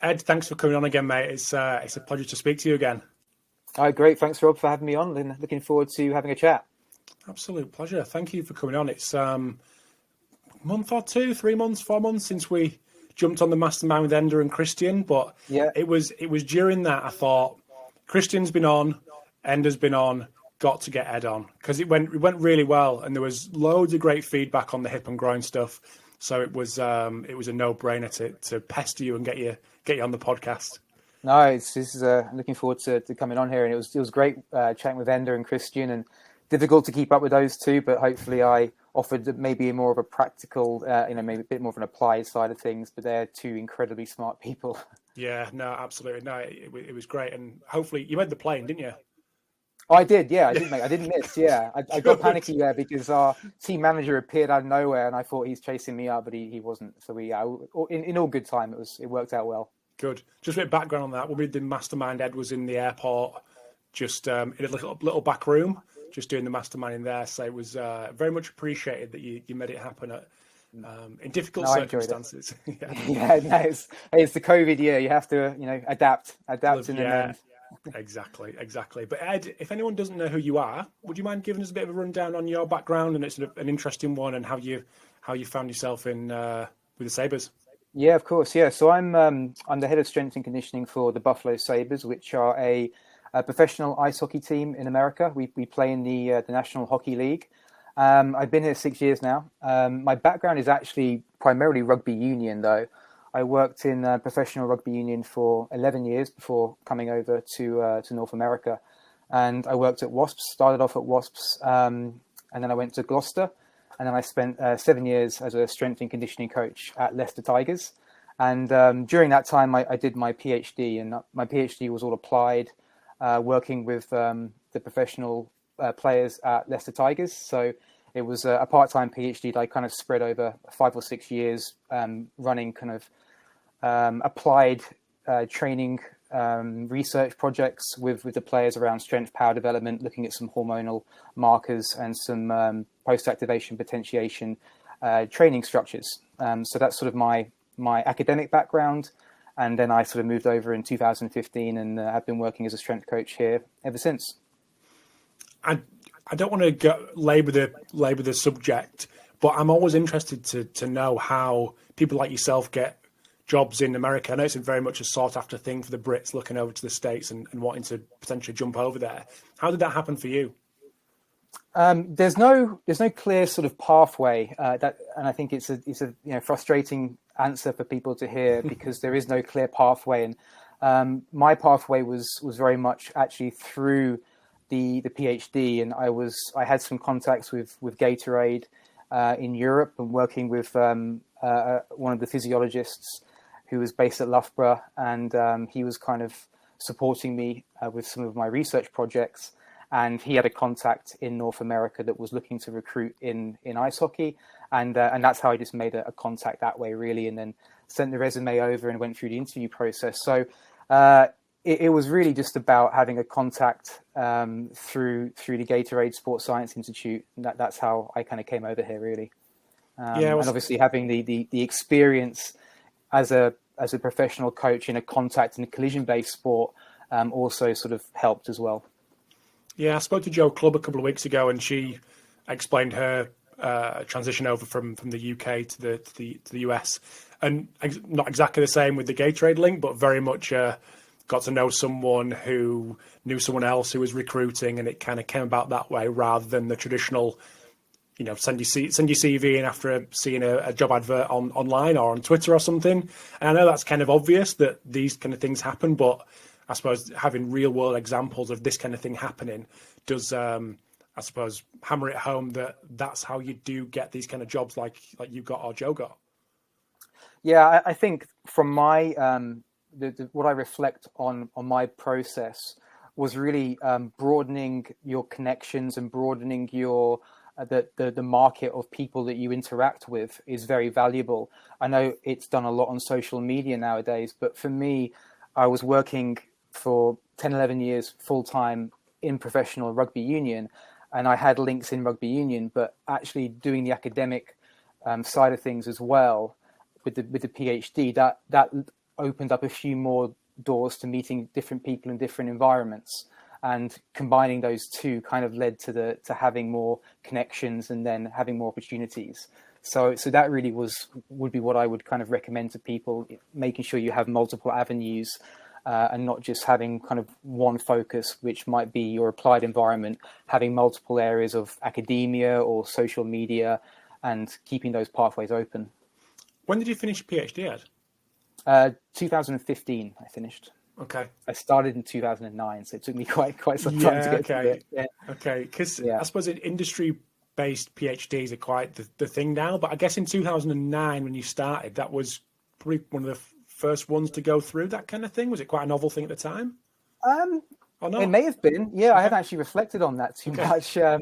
Ed, thanks for coming on again, mate. It's a pleasure to speak to you again. Oh, great. Thanks, Rob, for having me on and looking forward to having a chat. Absolute pleasure. Thank you for coming on. It's month or two, 3 months, 4 months since we jumped on the mastermind with Ender and Christian, but yeah, it was during that I thought Christian's been on, Ender's been on, got to get Ed on because it went really well and there was loads of great feedback on the hip and groin stuff. So it was a no-brainer to pester you and get you on the podcast. No, I'm looking forward to coming on here, and it was great chatting with Ender and Christian, and difficult to keep up with those two, but hopefully I offered maybe more of a practical, maybe a bit more of an applied side of things, but they're two incredibly smart people. Yeah, no, absolutely. No, it was great. And hopefully you made the plane, didn't you? Oh, I did, yeah. I didn't miss, yeah. I got panicky there because our team manager appeared out of nowhere and I thought he's chasing me up, but he wasn't. So in all good time, it worked out well. Good. Just a bit of background on that. When we did the mastermind, Ed was in the airport, just in a little back room, just doing the mastermind in there. So it was very much appreciated that you made it happen in difficult circumstances. Yeah, no, it's the COVID year. You have to, adapt in the end. Exactly. But Ed, if anyone doesn't know who you are, would you mind giving us a bit of a rundown on your background? And it's an interesting one, and how you found yourself in with the Sabres. Yeah, of course. Yeah, so I'm the head of strength and conditioning for the Buffalo Sabres, which are a professional ice hockey team in America. We play in the National Hockey League. I've been here 6 years now. My background is actually primarily rugby union, though. I worked in professional rugby union for 11 years before coming over to North America, and I worked at Wasps. Started off at Wasps, and then I went to Gloucester. And then I spent 7 years as a strength and conditioning coach at Leicester Tigers. And during that time, I did my PhD, and my PhD was all applied, working with the professional players at Leicester Tigers. So it was a part-time PhD that I kind of spread over 5 or 6 years, running kind of applied training research projects with the players around strength, power development, looking at some hormonal markers and some post-activation potentiation training structures. So that's sort of my academic background. And then I sort of moved over in 2015 and I've been working as a strength coach here ever since. I don't want to labor the subject, but I'm always interested to know how people like yourself get jobs in America. I know it's very much a sought after thing for the Brits looking over to the States and wanting to potentially jump over there. How did that happen for you? There's no clear sort of pathway and I think it's a frustrating answer for people to hear because there is no clear pathway. And my pathway was very much actually through the PhD, and I had some contacts with Gatorade in Europe and working with one of the physiologists who was based at Loughborough, and he was kind of supporting me with some of my research projects. And he had a contact in North America that was looking to recruit in ice hockey, and that's how I just made a contact that way, really, and then sent the resume over and went through the interview process. So it was really just about having a contact through the Gatorade Sports Science Institute. That's how I kind of came over here, really. And obviously having the experience as a professional coach in a contact and a collision-based sport also sort of helped as well. Yeah, I spoke to Jo Clubb a couple of weeks ago, and she explained her transition over from the UK to the US, and not exactly the same with the Gatorade link, but very much got to know someone who knew someone else who was recruiting, and it kind of came about that way rather than the traditional, send your CV in after seeing a job advert online or on Twitter or something. And I know that's kind of obvious that these kind of things happen, but I suppose having real world examples of this kind of thing happening does, I suppose, hammer it home that that's how you do get these kind of jobs like you got or Joe got. Yeah, I think from my what I reflect on my process was really broadening your connections and broadening your the market of people that you interact with is very valuable. I know it's done a lot on social media nowadays, but for me, I was working for 10, 11 years full-time in professional rugby union, and I had links in rugby union, but actually doing the academic side of things as well with the PhD, that opened up a few more doors to meeting different people in different environments. And combining those two kind of led to having more connections and then having more opportunities. So that really would be what I would kind of recommend to people, making sure you have multiple avenues and not just having kind of one focus, which might be your applied environment, having multiple areas of academia or social media and keeping those pathways open. When did you finish your PhD, Ed? 2015, I finished. Okay. I started in 2009, so it took me quite some time to get through it. Yeah. Okay, because I suppose industry-based PhDs are quite the thing now, but I guess in 2009 when you started, that was probably one of the first ones to go through that kind of thing. Was it quite a novel thing at the time? Or not? It may have been. Yeah, okay. I haven't actually reflected on that too much. I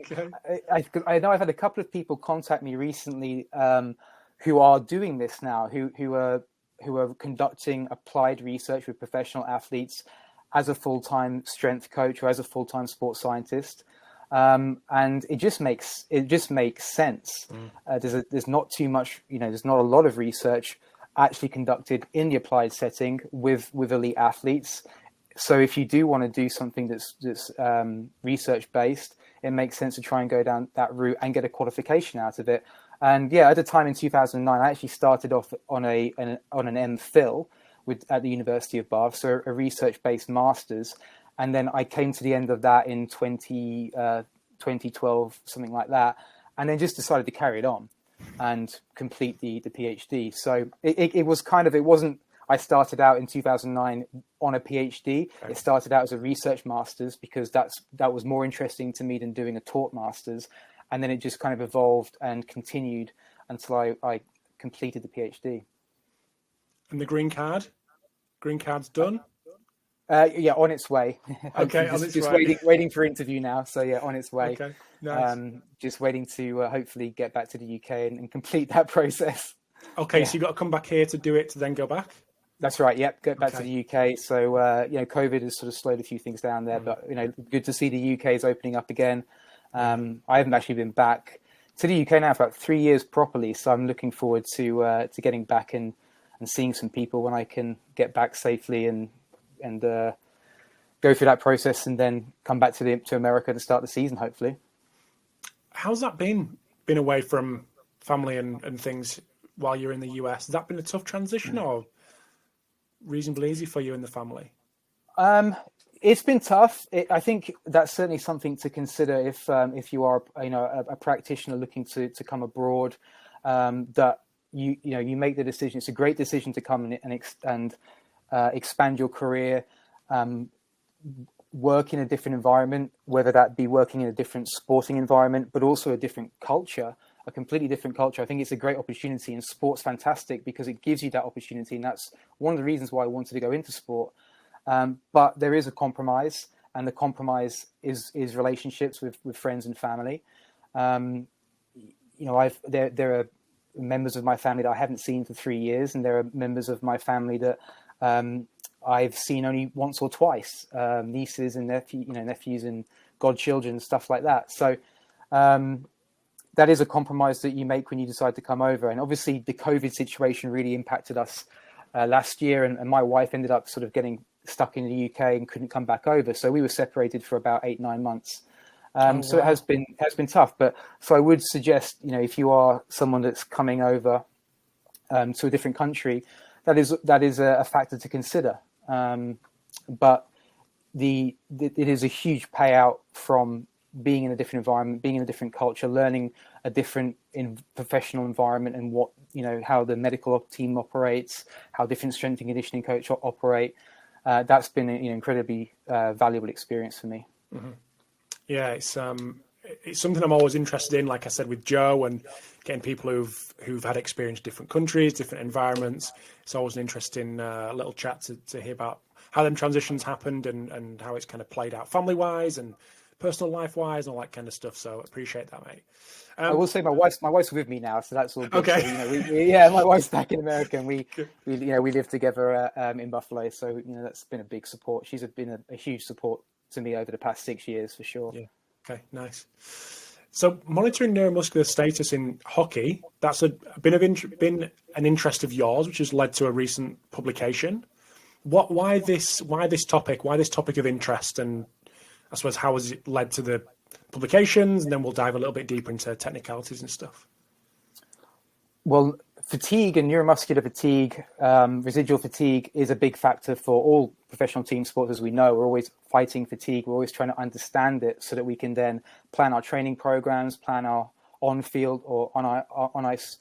know I've had a couple of people contact me recently who are doing this now, who are conducting applied research with professional athletes as a full-time strength coach or as a full-time sports scientist. And it just makes sense. There's not too much, there's not a lot of research actually conducted in the applied setting with elite athletes. So if you do want to do something that's research-based, it makes sense to try and go down that route and get a qualification out of it. And yeah, at the time in 2009, I actually started off on an MPhil at the University of Bath, so a research-based master's. And then I came to the end of that in 2012, something like that, and then just decided to carry it on and complete the PhD. So it wasn't, I started out in 2009 on a PhD. Okay. It started out as a research master's because that was more interesting to me than doing a taught master's. And then it just kind of evolved and continued until I completed the PhD. And the green card's done? Yeah, on its way. Okay, just waiting for interview now. So yeah, on its way. Okay, nice. Just waiting to hopefully get back to the UK and complete that process. Okay, yeah. So you've got to come back here to do it to then go back? That's right. Yep, get back to the UK. So COVID has sort of slowed a few things down there, but good to see the UK is opening up again. I haven't actually been back to the UK now for about 3 years properly, so I'm looking forward to getting back and seeing some people when I can get back safely and go through that process and then come back to America to start the season, hopefully. How's that been away from family and things while you're in the US? Has that been a tough transition or reasonably easy for you and the family? It's been tough. I think that's certainly something to consider if you are a practitioner looking to come abroad. That you make the decision. It's a great decision to come and expand your career, work in a different environment, whether that be working in a different sporting environment, but also a different culture, a completely different culture. I think it's a great opportunity, and sport's fantastic because it gives you that opportunity, and that's one of the reasons why I wanted to go into sport. But there is a compromise, and the compromise is relationships with friends and family. There are members of my family that I haven't seen for 3 years, and there are members of my family that I've seen only once or twice, nieces and nephews and godchildren, stuff like that. So that is a compromise that you make when you decide to come over. And obviously the COVID situation really impacted us last year, and my wife ended up sort of getting stuck in the UK and couldn't come back over. So we were separated for about 8-9 months. So it has been tough. But so I would suggest, if you are someone that's coming over to a different country, that is a factor to consider. But it is a huge payout from being in a different environment, being in a different culture, learning a different professional environment, and how the medical team operates, how different strength and conditioning coach operate. That's been an incredibly valuable experience for me. Mm-hmm. Yeah, it's something I'm always interested in. Like I said, with Joe and getting people who've had experience in different countries, different environments. It's always an interesting little chat to hear about how them transitions happened and how it's kind of played out family wise and personal life wise and all that kind of stuff. So I appreciate that, mate. I will say my wife's with me now, so that's all good. Okay. So, my wife's back in America, and we live together in Buffalo. So that's been a big support. She's been a huge support to me over the past 6 years for sure. Yeah. Okay. Nice. So monitoring neuromuscular status in hockey, that's been an interest of yours, which has led to a recent publication. Why this topic? Why this topic of interest? And I suppose how has it led to the publications? And then we'll dive a little bit deeper into technicalities and stuff. Well, fatigue and neuromuscular fatigue, residual fatigue is a big factor for all professional team sports, as we know. We're always fighting fatigue. We're always trying to understand it so that we can then plan our training programs, plan our on-field or on-ice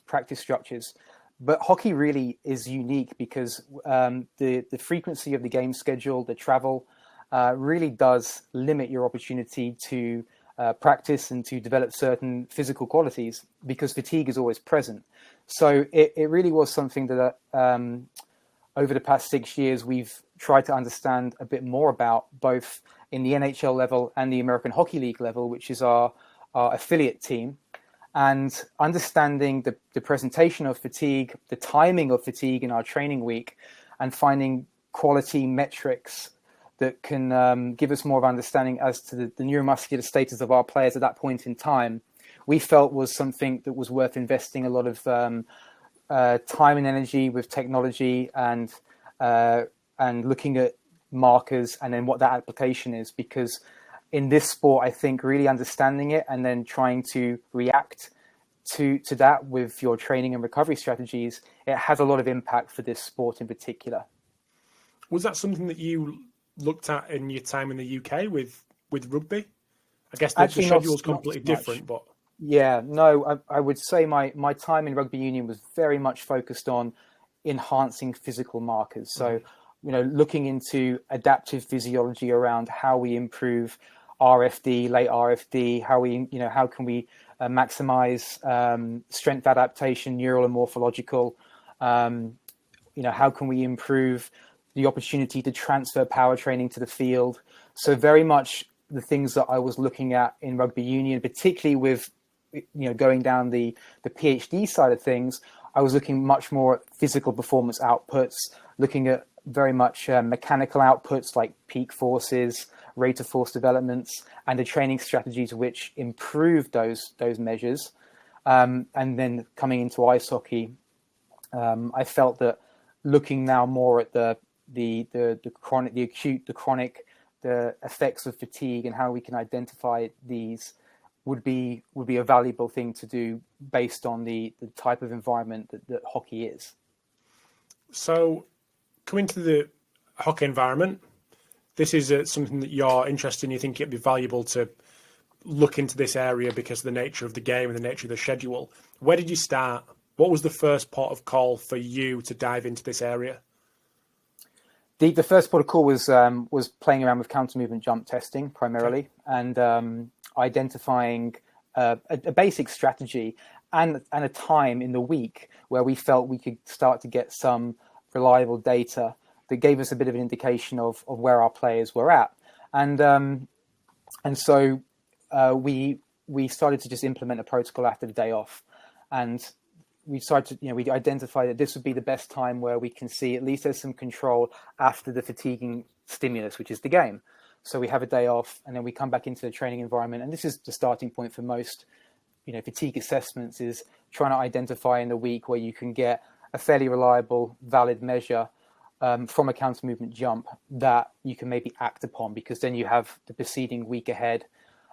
practice structures. But hockey really is unique because the frequency of the game schedule, the travel, really does limit your opportunity to practice and to develop certain physical qualities because fatigue is always present. So it really was something that over the past 6 years, we've tried to understand a bit more about, both in the NHL level and the American Hockey League level, which is our affiliate team, and understanding the presentation of fatigue, the timing of fatigue in our training week, and finding quality metrics that can give us more of understanding as to the neuromuscular status of our players at that point in time, we felt was something that was worth investing a lot of time and energy with technology and looking at markers and then what that application is. Because in this sport, I think really understanding it and then trying to react to that with your training and recovery strategies, it has a lot of impact for this sport in particular. Was that something that you looked at in your time in the UK with rugby? I guess the schedule was completely different, but yeah, no, I would say my time in Rugby Union was very much focused on enhancing physical markers. So, looking into adaptive physiology around how we improve RFD, late RFD, how can we maximize strength adaptation, neural and morphological, how can we improve the opportunity to transfer power training to the field. So very much the things that I was looking at in Rugby Union, particularly with going down the PhD side of things, I was looking much more at physical performance outputs, looking at very much mechanical outputs like peak forces, rate of force developments, and the training strategies which improve those measures. And then coming into ice hockey, I felt that looking now more at the chronic, the acute, the chronic, the effects of fatigue and how we can identify these would be a valuable thing to do based on the type of environment that hockey is. So coming to the hockey environment, this is something that you're interested in. You think it'd be valuable to look into this area because of the nature of the game and the nature of the schedule. Where did you start? What was the first port of call for you to dive into this area? The first port of call was playing around with counter movement jump testing primarily, and identifying a basic strategy and a time in the week where we felt we could start to get some reliable data that gave us a bit of an indication of where our players were at, and so we started to just implement a protocol after the day off, and we started to, we identified that this would be the best time where we can see at least there's some control after the fatiguing stimulus, which is the game. So we have a day off and then we come back into the training environment. And this is the starting point for most, fatigue assessments, is trying to identify in the week where you can get a fairly reliable, valid measure from a counter movement jump that you can maybe act upon, because then you have the preceding week ahead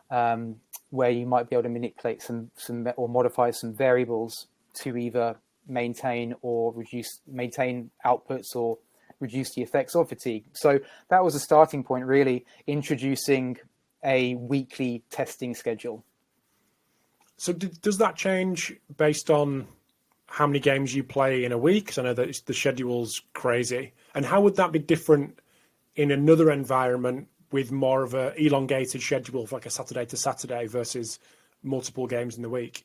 where you might be able to manipulate some or modify some variables to either maintain outputs or reduce the effects of fatigue. So that was a starting point, really, introducing a weekly testing schedule. So does that change based on how many games you play in a week? Because I know that the schedule's crazy. And how would that be different in another environment with more of a elongated schedule, like a Saturday to Saturday versus multiple games in the week?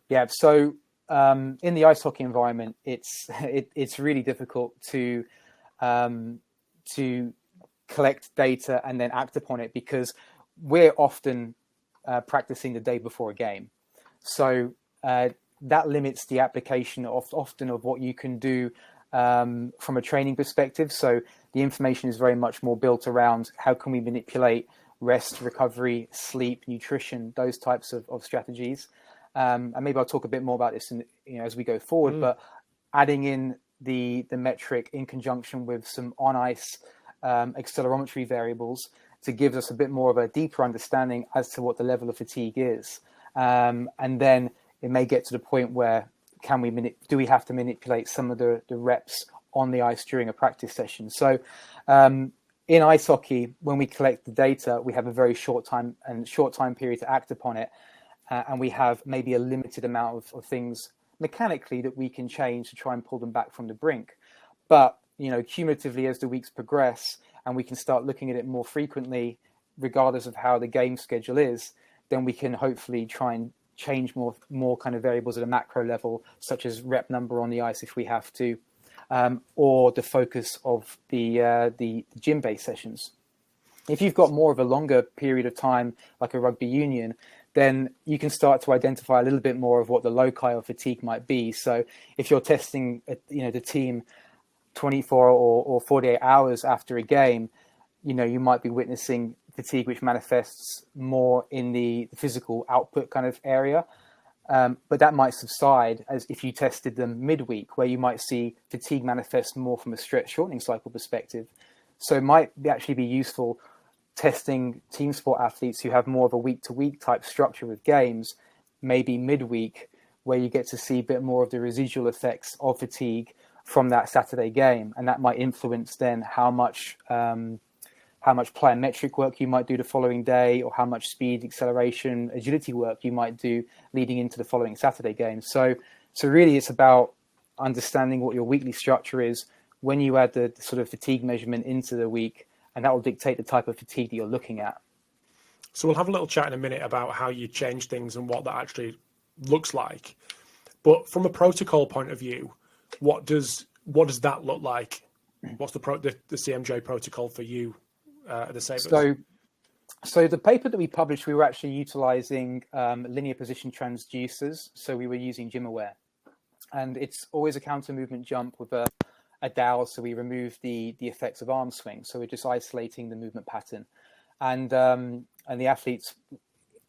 Yeah, so in the ice hockey environment, it's really difficult to collect data and then act upon it, because we're often practicing the day before a game. So that limits the application often of what you can do from a training perspective. So the information is very much more built around how can we manipulate rest, recovery, sleep, nutrition, those types of strategies. And maybe I'll talk a bit more about this as we go forward, but adding in the metric in conjunction with some on ice accelerometry variables to give us a bit more of a deeper understanding as to what the level of fatigue is. And then it may get to the point where do we have to manipulate some of the reps on the ice during a practice session? So in ice hockey, when we collect the data, we have a very short time period to act upon it. And we have maybe a limited amount of things mechanically that we can change to try and pull them back from the brink. But, cumulatively as the weeks progress and we can start looking at it more frequently, regardless of how the game schedule is, then we can hopefully try and change more kind of variables at a macro level, such as rep number on the ice if we have to, or the focus of the gym-based sessions. If you've got more of a longer period of time, like a rugby union, then you can start to identify a little bit more of what the loci of fatigue might be. So if you're testing, the team 24 or 48 hours after a game, you might be witnessing fatigue which manifests more in the physical output kind of area. But that might subside as if you tested them midweek, where you might see fatigue manifest more from a stretch shortening cycle perspective. So it might actually be useful testing team sport athletes who have more of a week-to-week type structure with games, maybe midweek, where you get to see a bit more of the residual effects of fatigue from that Saturday game. And that might influence then how much plyometric work you might do the following day, or how much speed, acceleration, agility work you might do leading into the following Saturday game. So really it's about understanding what your weekly structure is when you add the sort of fatigue measurement into the week, and that will dictate the type of fatigue that you're looking at. So we'll have a little chat in a minute about how you change things and what that actually looks like. But from a protocol point of view, what does that look like? What's the CMJ protocol for you at the Sabres? So the paper that we published, we were actually utilizing linear position transducers. So we were using GymAware, and it's always a counter movement jump with a dowel. So we remove the effects of arm swing. So we're just isolating the movement pattern, and the athletes.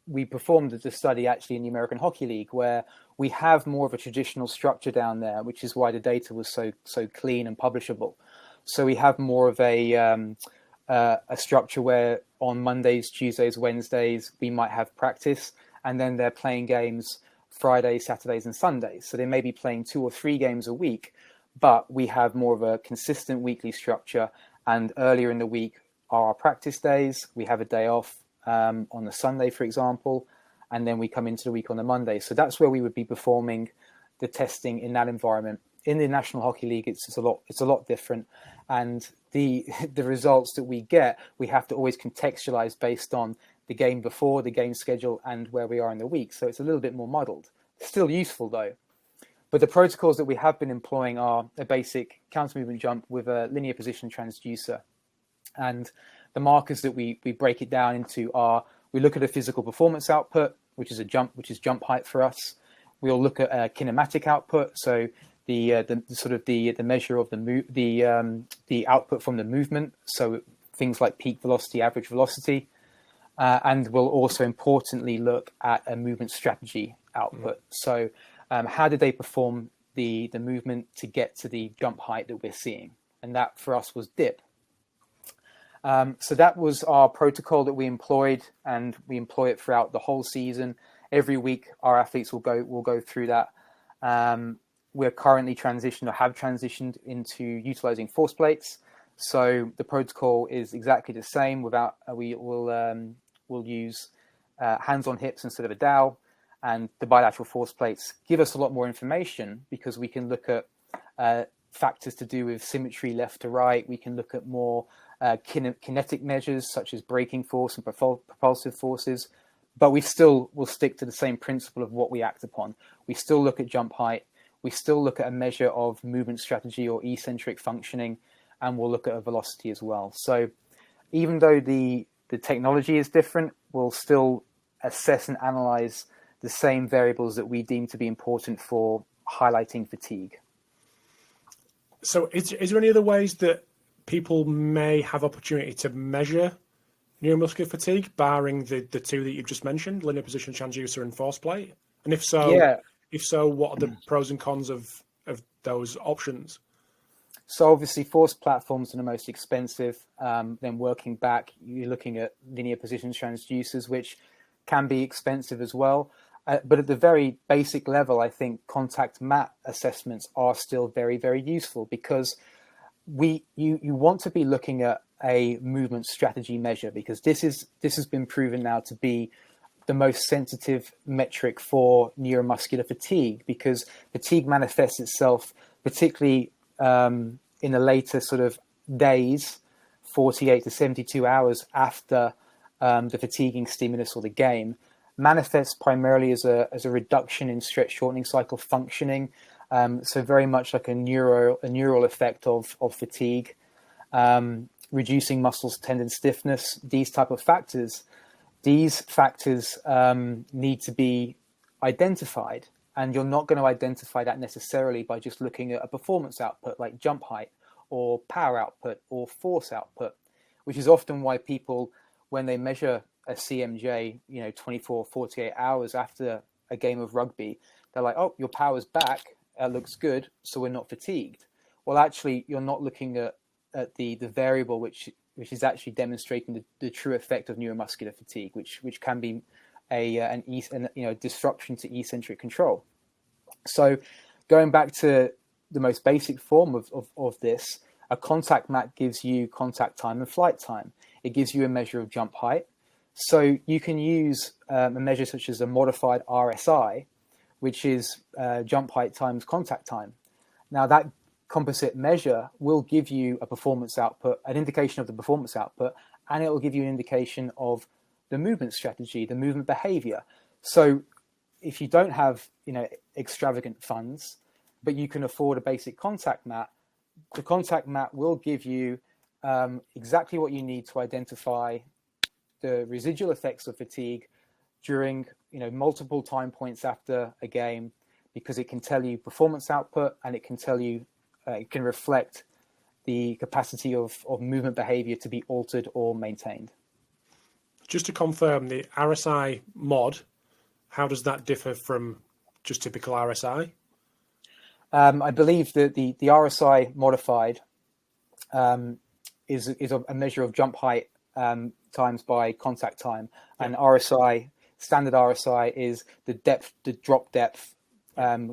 We performed the study actually in the American Hockey League, where we have more of a traditional structure down there, which is why the data was so clean and publishable. So we have more of a structure where on Mondays, Tuesdays, Wednesdays, we might have practice, and then they're playing games Fridays, Saturdays, and Sundays. So they may be playing 2 or 3 games a week, but we have more of a consistent weekly structure. And earlier in the week are our practice days. We have a day off on the Sunday, for example, and then we come into the week on the Monday. So that's where we would be performing the testing in that environment. In the National Hockey League, it's a lot different, and the results that we get, we have to always contextualize based on the game before, the game schedule, and where we are in the week. So it's a little bit more muddled. Still useful though. But the protocols that we have been employing are a basic counter movement jump with a linear position transducer, and the markers that we break it down into are: we look at a physical performance output, which is jump height for us. We'll look at a kinematic output, so the measure of the output from the movement, so things like peak velocity, average velocity, and we'll also importantly look at a movement strategy output. So how did they perform the movement to get to the jump height that we're seeing? And that for us was dip. So that was our protocol that we employed, and we employ it throughout the whole season. Every week, our athletes will go through that. We're currently have transitioned into utilizing force plates. So the protocol is exactly the same. We'll use hands on hips instead of a dowel, and the bilateral force plates give us a lot more information because we can look at factors to do with symmetry left to right. We can look at more kinetic measures such as braking force and propulsive forces, but we still will stick to the same principle of what we act upon. We still look at jump height. We still look at a measure of movement strategy or eccentric functioning, and we'll look at a velocity as well. So even though the technology is different, we'll still assess and analyze the same variables that we deem to be important for highlighting fatigue. So is there any other ways that people may have opportunity to measure neuromuscular fatigue, barring the two that you've just mentioned, linear position transducer and force plate? And if Yeah. so, what are the pros and cons of those options? So obviously, force platforms are the most expensive. Then working back, you're looking at linear position transducers, which can be expensive as well. But at the very basic level, I think contact mat assessments are still very, very useful, because you want to be looking at a movement strategy measure, because this has been proven now to be the most sensitive metric for neuromuscular fatigue, because fatigue manifests itself particularly in the later sort of days, 48 to 72 hours after the fatiguing stimulus or the game, manifests primarily as a reduction in stretch shortening cycle functioning. So very much like a neural effect of fatigue, reducing muscles, tendon stiffness, these type of factors. These factors need to be identified, and you're not going to identify that necessarily by just looking at a performance output like jump height or power output or force output, which is often why people, when they measure a CMJ, 24, 48 hours after a game of rugby, they're like, oh, your power's back, it looks good, so we're not fatigued. Well, actually, you're not looking at the variable which is actually demonstrating the true effect of neuromuscular fatigue, which can be a disruption to eccentric control. So going back to the most basic form of this, a contact mat gives you contact time and flight time. It gives you a measure of jump height. So you can use a measure such as a modified RSI, which is jump height times contact time. Now that composite measure will give you a performance output, an indication of the performance output, and it will give you an indication of the movement strategy, the movement behavior. So if you don't have, extravagant funds, but you can afford a basic contact mat, the contact mat will give you exactly what you need to identify the residual effects of fatigue during, multiple time points after a game, because it can tell you performance output, and it can tell you, it can reflect the capacity of movement behavior to be altered or maintained. Just to confirm, the RSI mod, how does that differ from just typical RSI? I believe that the RSI modified is a measure of jump height times by contact time, and standard RSI is the drop depth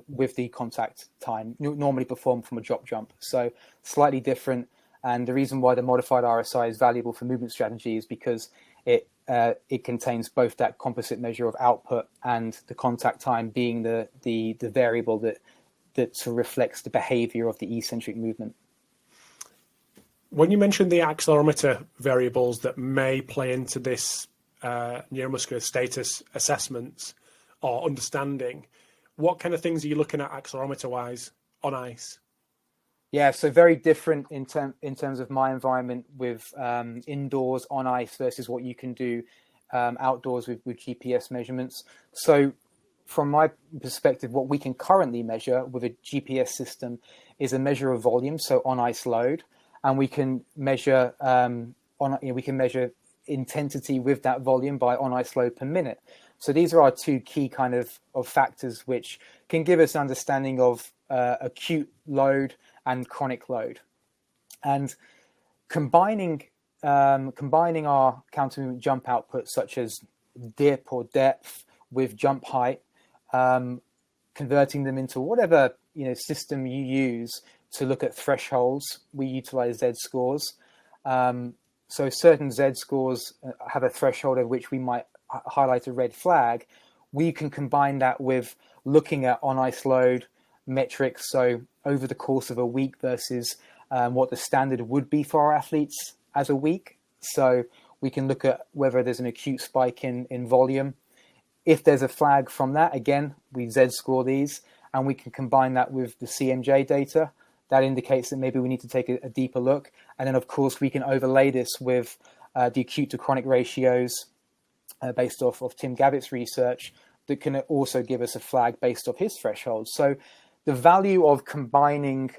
with the contact time, normally performed from a drop jump. So slightly different, and the reason why the modified RSI is valuable for movement strategy is because it contains both that composite measure of output and the contact time being the variable that sort of reflects the behavior of the eccentric movement. When you mentioned the accelerometer variables that may play into this neuromuscular status assessments or understanding, what kind of things are you looking at accelerometer-wise on ice? Yeah, so very different in terms of my environment with indoors on ice versus what you can do outdoors with GPS measurements. So from my perspective, what we can currently measure with a GPS system is a measure of volume, so on ice load, and we can measure intensity with that volume by on ice load per minute. So these are our two key kind of factors which can give us understanding of acute load and chronic load. And combining our counter movement jump outputs such as dip or depth with jump height, converting them into whatever system you use to look at thresholds. We utilize Z scores. So certain Z scores have a threshold at which we might highlight a red flag. We can combine that with looking at on ice load metrics, so over the course of a week versus what the standard would be for our athletes as a week. So we can look at whether there's an acute spike in volume. If there's a flag from that, again, we Z score these, and we can combine that with the CMJ data. That indicates that maybe we need to take a deeper look. And then, of course, we can overlay this with the acute to chronic ratios based off of Tim Gavitt's research that can also give us a flag based off his thresholds. So the value of combining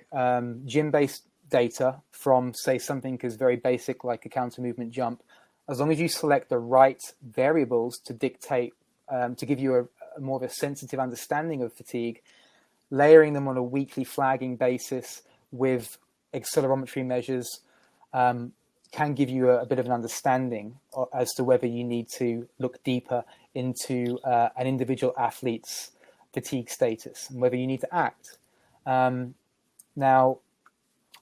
gym-based data from, say, something as very basic like a counter movement jump as long as you select the right variables to dictate, to give you a more of a sensitive understanding of fatigue, layering them on a weekly flagging basis with accelerometry measures can give you a bit of an understanding as to whether you need to look deeper into an individual athlete's fatigue status and whether you need to act. Now,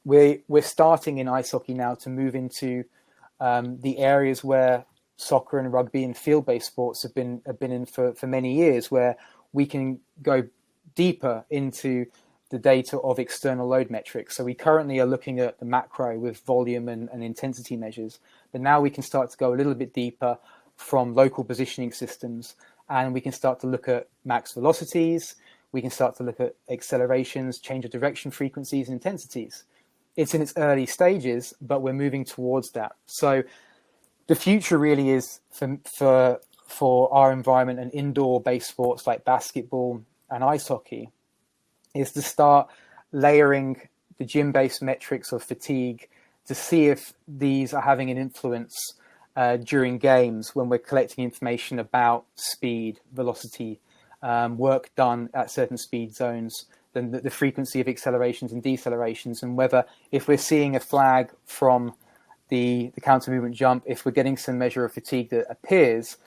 we're starting in ice hockey now to move into the areas where soccer and rugby and field-based sports have been in for many years, where we can go deeper into the data of external load metrics. So we currently are looking at the macro with volume and intensity measures, but now we can start to go a little bit deeper from local positioning systems, and we can start to look at max velocities, we can start to look at accelerations, change of direction frequencies and intensities. It's in its early stages, but we're moving towards that. So the future really is for our environment and indoor-based sports like basketball and ice hockey is to start layering the gym-based metrics of fatigue to see if these are having an influence during games when we're collecting information about speed, velocity, work done at certain speed zones, then the frequency of accelerations and decelerations, and whether if we're seeing a flag from the counter movement jump, if we're getting some measure of fatigue that appears,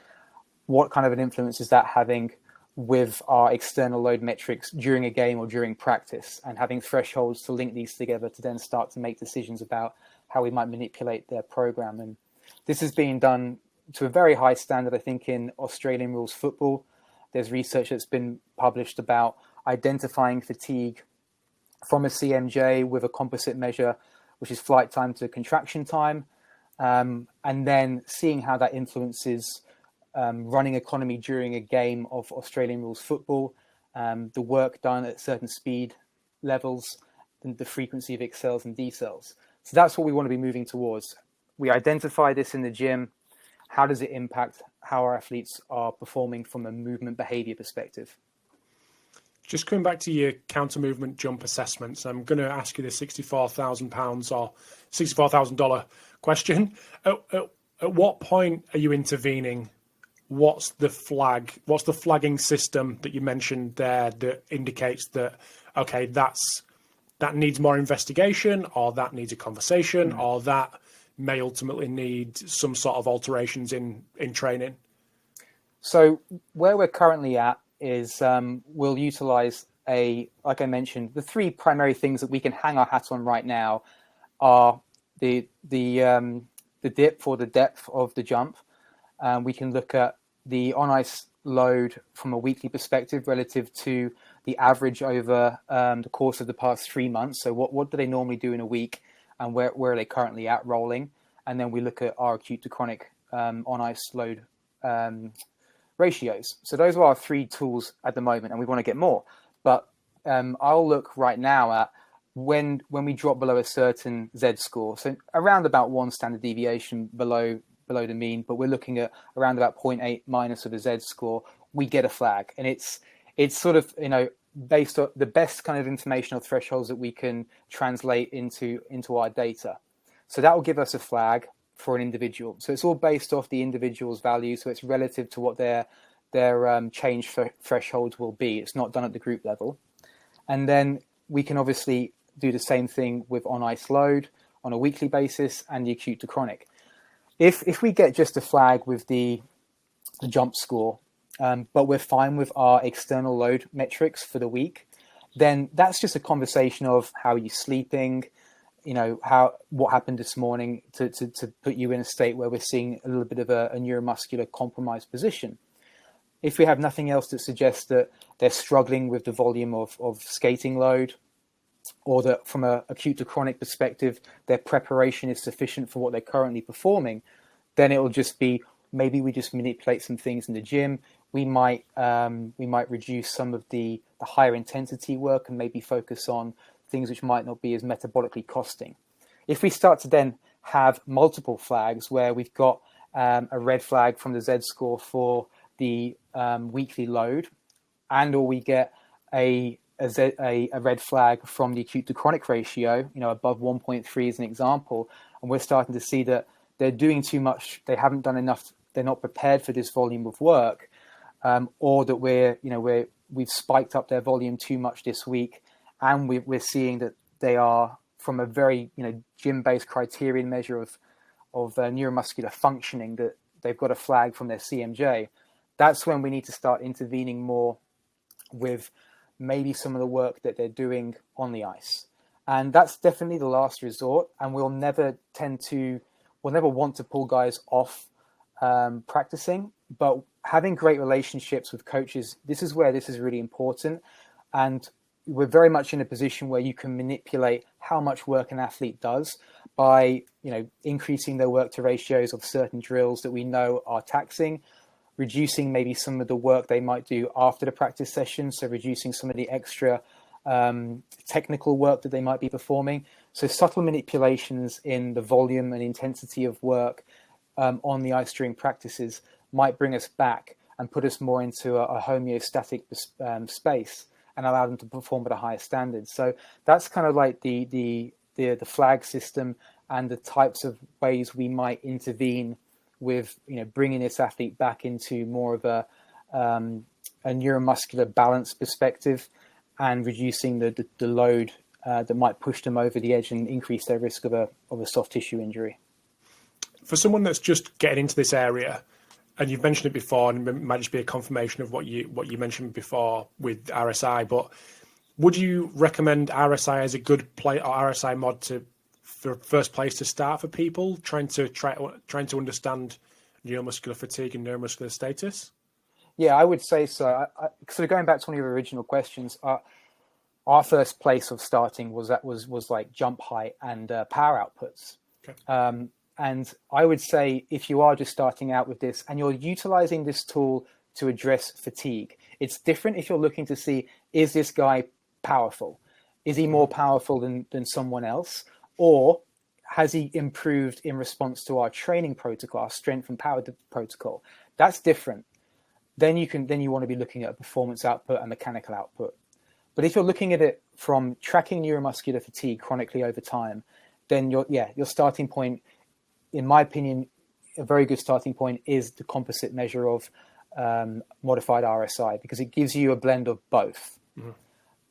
what kind of an influence is that having with our external load metrics during a game or during practice, and having thresholds to link these together to then start to make decisions about how we might manipulate their program. And this is being done to a very high standard, I think, in Australian rules football. There's research that's been published about identifying fatigue from a CMJ with a composite measure, which is flight time to contraction time, and then seeing how that influences running economy during a game of Australian rules football, the work done at certain speed levels, and the frequency of accels and decels. So that's what we want to be moving towards. We identify this in the gym. How does it impact how our athletes are performing from a movement behavior perspective? Just coming back to your counter movement jump assessments, I'm going to ask you the £64,000 or $64,000 question. At what point are you intervening? What's the flagging system that you mentioned there that indicates that, okay, that needs more investigation, or that needs a conversation, or that may ultimately need some sort of alterations in training? So where we're currently at is we'll utilize like I mentioned, the three primary things that we can hang our hat on right now are the dip for the depth of the jump. We can look at the on-ice load from a weekly perspective relative to the average over the course of the past 3 months. So what do they normally do in a week, and where are they currently at rolling? And then we look at our acute to chronic on-ice load ratios. So those are our three tools at the moment, and we want to get more. But I'll look right now at when we drop below a certain Z score, so around about 1 standard deviation below the mean, but we're looking at around about 0.8 minus of a Z score, we get a flag. And it's sort of, based on the best kind of information or thresholds that we can translate into our data. So that will give us a flag for an individual. So it's all based off the individual's value. So it's relative to what their change thresholds will be. It's not done at the group level. And then we can obviously do the same thing with on-ice load on a weekly basis and the acute to chronic. If we get just a flag with the jump score, but we're fine with our external load metrics for the week, then that's just a conversation of how are you sleeping, what happened this morning to put you in a state where we're seeing a little bit of a neuromuscular compromised position. If we have nothing else that suggests that they're struggling with the volume of skating load, or that from an acute to chronic perspective, their preparation is sufficient for what they're currently performing, then it will just be, maybe we just manipulate some things in the gym. We might reduce some of the higher intensity work and maybe focus on things which might not be as metabolically costing. If we start to then have multiple flags where we've got a red flag from the Z score for the weekly load, and or we get a red flag from the acute to chronic ratio, above 1.3 as an example, and we're starting to see that they're doing too much, they haven't done enough, they're not prepared for this volume of work, or that we've spiked up their volume too much this week, and we're seeing that they are, from a very gym-based criterion measure of neuromuscular functioning, that they've got a flag from their CMJ. That's when we need to start intervening more with maybe some of the work that they're doing on the ice. And that's definitely the last resort. And we'll never want to pull guys off practicing, but having great relationships with coaches, this is where this is really important. And we're very much in a position where you can manipulate how much work an athlete does by, increasing their work to ratios of certain drills that we know are taxing, reducing maybe some of the work they might do after the practice session. So reducing some of the extra technical work that they might be performing. So subtle manipulations in the volume and intensity of work on the ice during practices might bring us back and put us more into a homeostatic space and allow them to perform at a higher standard. So that's kind of like the flag system and the types of ways we might intervene with bringing this athlete back into more of a neuromuscular balance perspective, and reducing the load that might push them over the edge and increase their risk of a soft tissue injury. For someone that's just getting into this area, and you've mentioned it before, and it might just be a confirmation of what you mentioned before with RSI, but would you recommend RSI as a good play, or RSI mod for first place to start for people trying to understand neuromuscular fatigue and neuromuscular status? Yeah, I would say so. Sort of going back to one of your original questions, our first place of starting was like jump height and power outputs. Okay. And I would say if you are just starting out with this and you're utilizing this tool to address fatigue, it's different if you're looking to see, is this guy powerful? Is he more powerful than someone else? Or has he improved in response to our training protocol, our strength and power protocol? That's different. Then you want to be looking at performance output and mechanical output. But if you're looking at it from tracking neuromuscular fatigue chronically over time, then your starting point, in my opinion, a very good starting point is the composite measure of modified RSI, because it gives you a blend of both. Mm-hmm.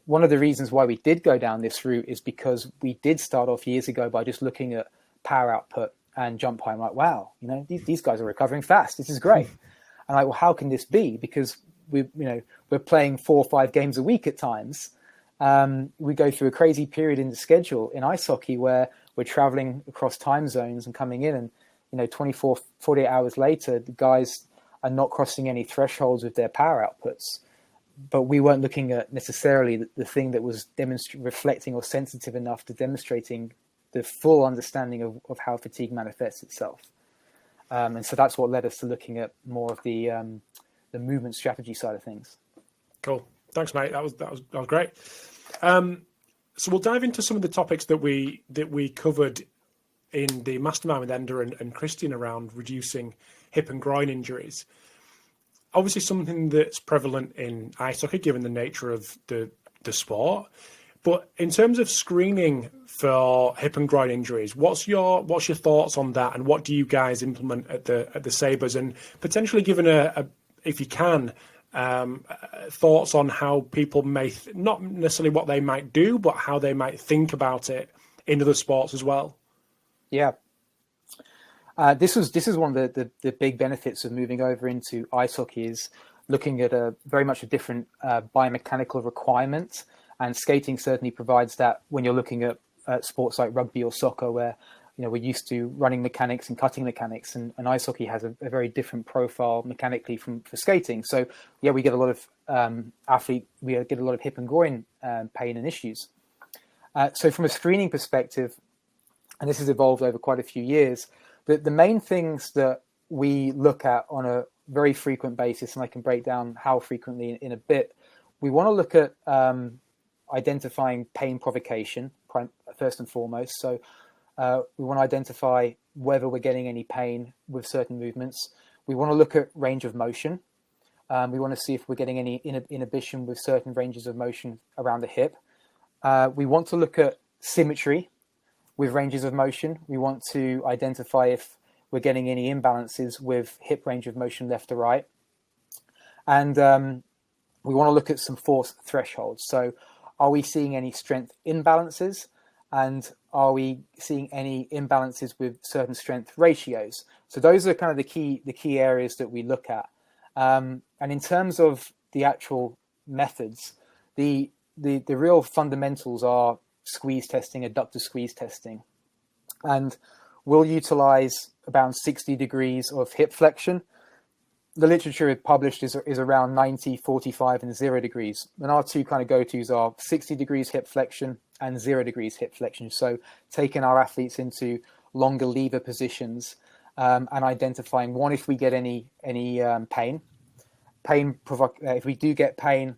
One of the reasons why we did go down this route is because we did start off years ago by just looking at power output and jump height. I'm like, wow, these guys are recovering fast. This is great. And like, well, how can this be? Because we're playing 4 or 5 games a week at times. We go through a crazy period in the schedule in ice hockey where we're traveling across time zones and coming in, and 24, 48 hours later, the guys are not crossing any thresholds with their power outputs. But we weren't looking at necessarily the thing that was reflecting or sensitive enough to demonstrating the full understanding of how fatigue manifests itself. And so that's what led us to looking at more of the movement strategy side of things. Cool. Thanks, mate. That was great. So we'll dive into some of the topics that we covered in the mastermind with Ender and Christian around reducing hip and groin injuries. Obviously, something that's prevalent in ice hockey, given the nature of the sport. But in terms of screening for hip and groin injuries, what's your thoughts on that, and what do you guys implement at the Sabres, and potentially given if you can, thoughts on how people may not necessarily what they might do, but how they might think about it in other sports as well? Yeah. This is one of the big benefits of moving over into ice hockey, is looking at very much a different biomechanical requirement, and skating certainly provides that when you're looking at sports like rugby or soccer, where we're used to running mechanics and cutting mechanics, and ice hockey has a very different profile mechanically for skating. So yeah, we get a lot of we get a lot of hip and groin pain and issues. So from a screening perspective, and this has evolved over quite a few years, the main things that we look at on a very frequent basis, and I can break down how frequently in a bit, we want to look at identifying pain provocation first and foremost. So we want to identify whether we're getting any pain with certain movements. We want to look at range of motion. We want to see if we're getting any inhibition with certain ranges of motion around the hip. We want to look at symmetry with ranges of motion. We want to identify if we're getting any imbalances with hip range of motion left to right. And we want to look at some force thresholds. So are we seeing any strength imbalances? And are we seeing any imbalances with certain strength ratios? So those are kind of the key areas that we look at. And in terms of the actual methods, the real fundamentals are squeeze testing, adductor squeeze testing. And we'll utilize about 60 degrees of hip flexion. The literature published is around 90, 45, and 0 degrees. And our two kind of go-tos are 60 degrees hip flexion and 0 degrees hip flexion. So taking our athletes into longer lever positions and identifying, one, if we get any pain. If we do get pain,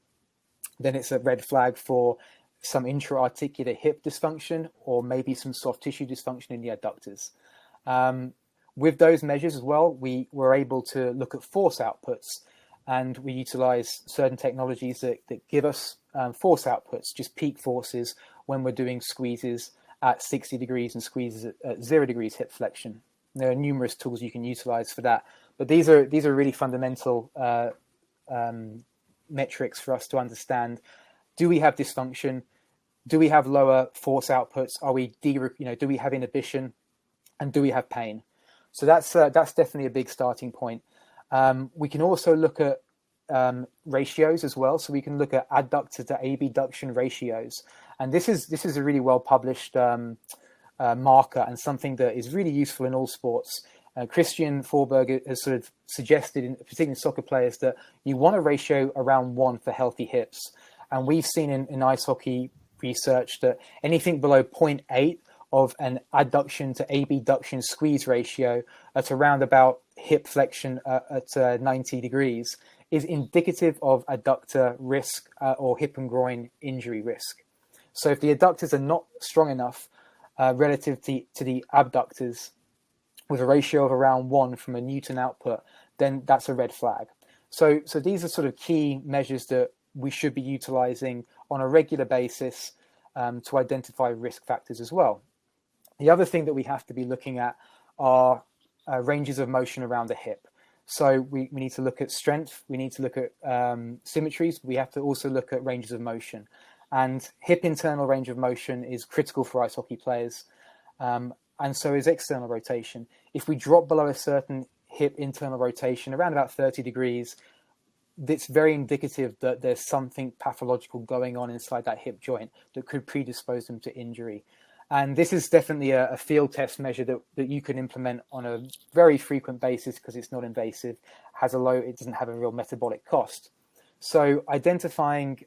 then it's a red flag for some intra-articular hip dysfunction or maybe some soft tissue dysfunction in the adductors. With those measures as well, we were able to look at force outputs, and we utilize certain technologies that give us force outputs, just peak forces when we're doing squeezes at 60 degrees and squeezes at 0 degrees hip flexion. There are numerous tools you can utilize for that, but these are really fundamental metrics for us to understand. Do we have dysfunction? Do we have lower force outputs? Do we have inhibition? And do we have pain? So that's definitely a big starting point. We can also look at ratios as well. So we can look at adductor to abduction ratios, and this is a really well published marker and something that is really useful in all sports. Christian Forberg has sort of suggested, particularly in soccer players, that you want a ratio around 1 for healthy hips. And we've seen in ice hockey research that anything below 0.8 of an adduction to abduction squeeze ratio at around about hip flexion at 90 degrees is indicative of adductor risk or hip and groin injury risk. So if the adductors are not strong enough relative to the abductors, with a ratio of around 1 from a Newton output, then that's a red flag. So these are sort of key measures that we should be utilizing on a regular basis to identify risk factors as well. The other thing that we have to be looking at are ranges of motion around the hip. So we need to look at strength, we need to look at symmetries, we have to also look at ranges of motion. And hip internal range of motion is critical for ice hockey players. And so is external rotation. If we drop below a certain hip internal rotation, around about 30 degrees, it's very indicative that there's something pathological going on inside that hip joint that could predispose them to injury. And this is definitely a field test measure that you can implement on a very frequent basis because it's not invasive, it doesn't have a real metabolic cost. So identifying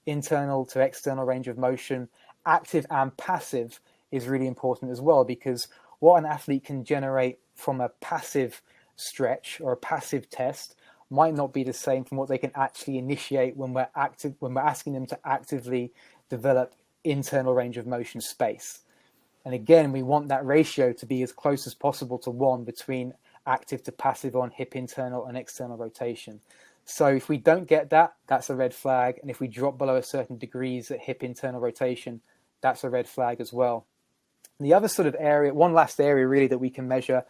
internal to external range of motion, active and passive, is really important as well, because what an athlete can generate from a passive stretch or a passive test might not be the same from what they can actually initiate when we're asking them to actively develop internal range of motion space. And again, we want that ratio to be as close as possible to 1 between active to passive on hip internal and external rotation. So if we don't get that, that's a red flag. And if we drop below a certain degrees at hip internal rotation, that's a red flag as well. The other sort of area, one last area really that we can measure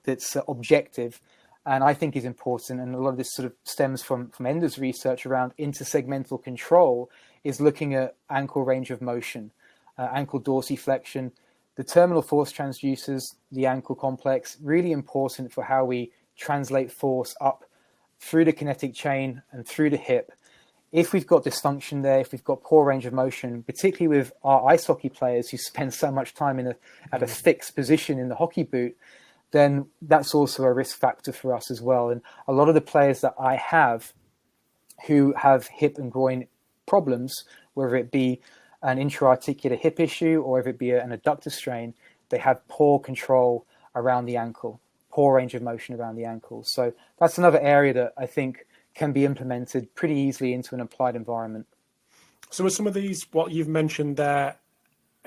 that's objective, and I think is important, and a lot of this sort of stems from Ender's research around intersegmental control, is looking at ankle range of motion, ankle dorsiflexion, the terminal force transducers, the ankle complex, really important for how we translate force up through the kinetic chain and through the hip. If we've got dysfunction there, if we've got poor range of motion, particularly with our ice hockey players who spend so much time at a fixed position in the hockey boot, then that's also a risk factor for us as well. And a lot of the players that I have who have hip and groin problems, whether it be an intra-articular hip issue or if it be an adductor strain, they have poor control around the ankle, poor range of motion around the ankle. So that's another area that I think can be implemented pretty easily into an applied environment. So are some of these, what you've mentioned there,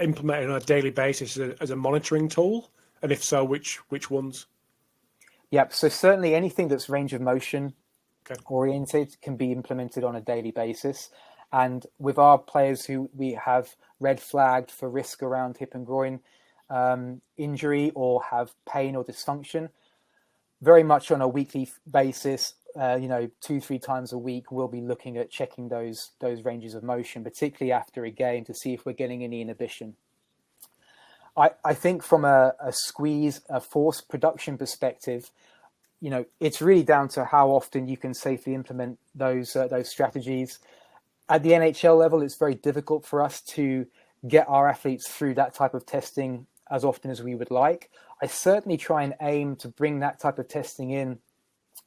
implemented on a daily basis as a monitoring tool? And if so, which ones? Yep. So certainly anything that's range of motion oriented can be implemented on a daily basis. And with our players who we have red flagged for risk around hip and groin, injury or have pain or dysfunction, very much on a weekly basis, 2-3 times a week, we'll be looking at checking those ranges of motion, particularly after a game, to see if we're getting any inhibition. I think from a force production perspective, it's really down to how often you can safely implement those strategies. At the NHL level, it's very difficult for us to get our athletes through that type of testing as often as we would like. I certainly try and aim to bring that type of testing in